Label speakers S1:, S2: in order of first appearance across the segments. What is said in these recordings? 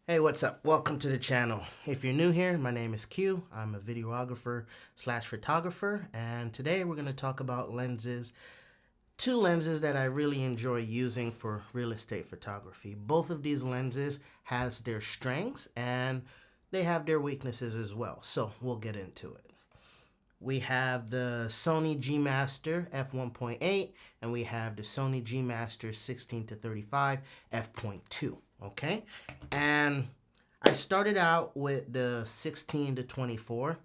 S1: Hey, what's up? Welcome to the channel. If you're new here, my name is Q. I'm a videographer slash photographer, and today we're going to talk about lenses. Two lenses that I really enjoy using for real estate photography. Both of these lenses has their strengths and they have their weaknesses as well. So we'll get into it. We have the Sony G Master F1.8 and we have the Sony G Master 16-35 F.2. Okay, and I started out with the 16-24,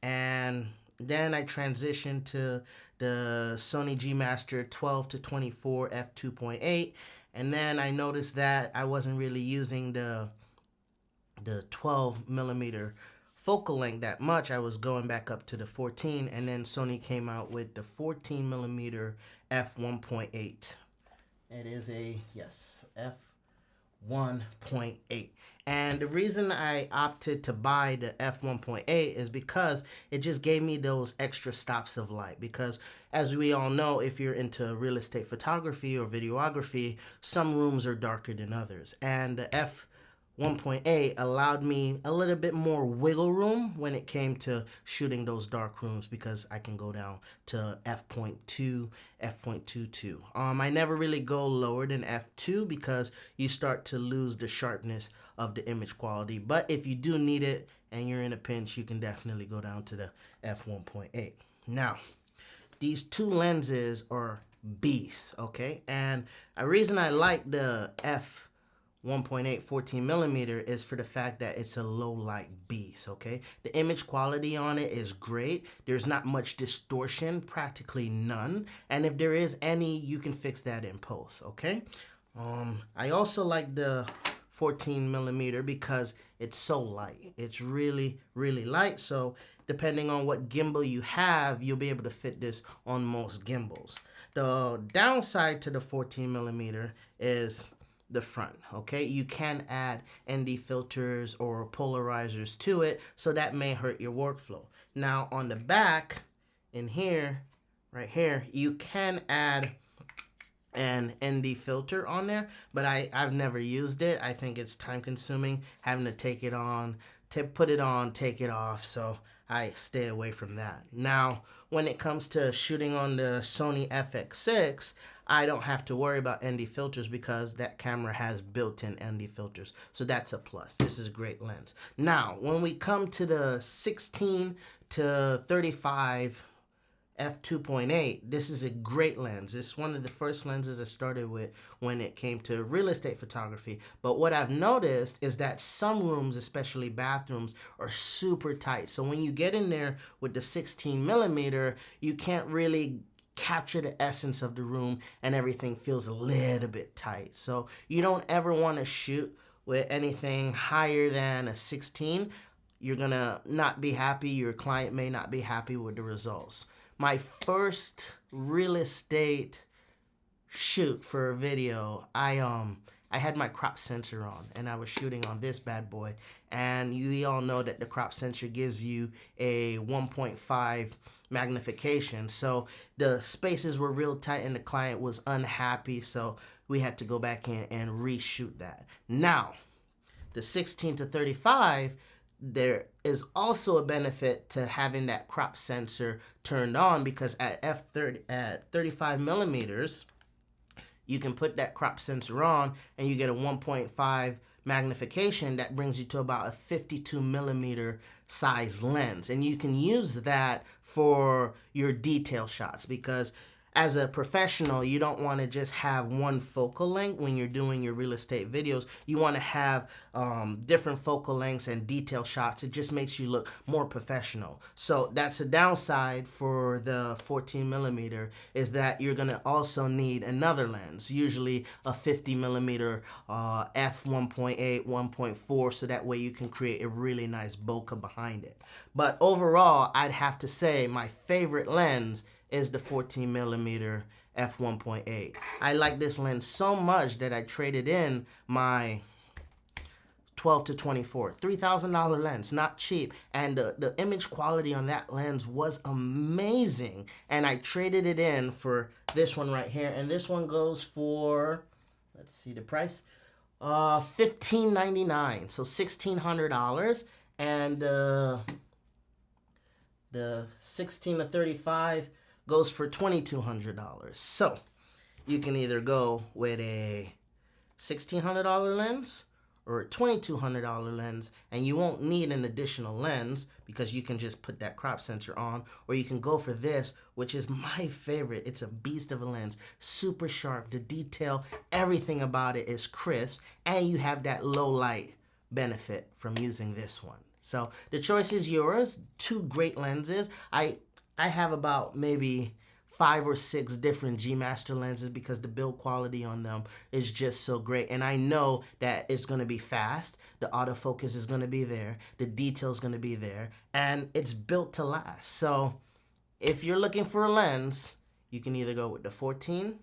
S1: and then I transitioned to the Sony G Master 12-24 f2.8, and then I noticed that I wasn't really using the 12 millimeter focal length that much. I was going back up to the 14, and then Sony came out with the 14 millimeter f1.8. It is a f1.8. And the reason I opted to buy the f1.8 is because it just gave me those extra stops of light. Because as we all know, if you're into real estate photography or videography, some rooms are darker than others. And the f1.8 allowed me a little bit more wiggle room when it came to shooting those dark rooms, because I can go down to f.2, f.22. I never really go lower than f2 because you start to lose the sharpness of the image quality. But if you do need it and you're in a pinch, you can definitely go down to the f1.8. Now, these two lenses are beasts, okay? And a reason I like the f1.8 14 millimeter is for the fact that it's a low light beast, okay? The image quality on it is great. There's not much distortion, practically none. And if there is any, you can fix that in post, okay? I also like the 14 millimeter because it's so light. It's really, really light. So depending on what gimbal you have, you'll be able to fit this on most gimbals. The downside to the 14 millimeter is the front, okay? You can add ND filters or polarizers to it, so that may hurt your workflow. Now on the back, in here, right here, you can add an ND filter on there, but I've never used it. I think it's time consuming having to take it on, put it on, take it off, so I stay away from that. Now, when it comes to shooting on the Sony FX6, I don't have to worry about ND filters because that camera has built-in ND filters, so that's a plus. This is a great lens. Now, when we come to the 16-35 f2.8, this is a great lens. It's one of the first lenses I started with when it came to real estate photography. But what I've noticed is that some rooms, especially bathrooms, are super tight. So when you get in there with the 16 millimeter, you can't really capture the essence of the room and everything feels a little bit tight. So you don't ever want to shoot with anything higher than a 16. You're gonna not be happy. Your client may not be happy with the results. My first real estate shoot for a video, I had my crop sensor on and I was shooting on this bad boy, and you all know that the crop sensor gives you a 1.5 magnification, so the spaces were real tight and the client was unhappy, so we had to go back in and reshoot that. Now, the 16-35, there is also a benefit to having that crop sensor turned on, because at 35 millimeters, you can put that crop sensor on and you get a 1.5 magnification that brings you to about a 52 millimeter size lens. And you can use that for your detail shots, because as a professional, you don't want to just have one focal length when you're doing your real estate videos. You want to have different focal lengths and detail shots. It just makes you look more professional. So that's a downside for the 14 millimeter, is that you're going to also need another lens, usually a 50 millimeter f1.8, 1.4, so that way you can create a really nice bokeh behind it. But overall, I'd have to say my favorite lens is the 14 millimeter f1.8. I like this lens so much that I traded in my 12-24, $3,000 lens, not cheap, and the image quality on that lens was amazing, and I traded it in for this one right here, and this one goes for, let's see the price, $15.99, so $1,600, and the 16 to 35 goes for $2,200. So you can either go with a $1,600 lens or a $2,200 lens, and you won't need an additional lens because you can just put that crop sensor on, or you can go for this, which is my favorite. It's a beast of a lens, super sharp, the detail, everything about it is crisp, and you have that low light benefit from using this one. So the choice is yours. Two great lenses. I have about maybe 5 or 6 different G Master lenses because the build quality on them is just so great. And I know that it's going to be fast. The autofocus is going to be there. The detail is going to be there. And it's built to last. So if you're looking for a lens, you can either go with the 14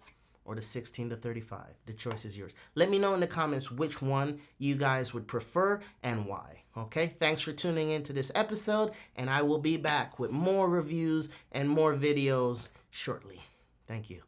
S1: or the 16 to 35. The choice is yours. Let me know in the comments which one you guys would prefer and why. Okay, thanks for tuning into this episode, and I will be back with more reviews and more videos shortly. Thank you.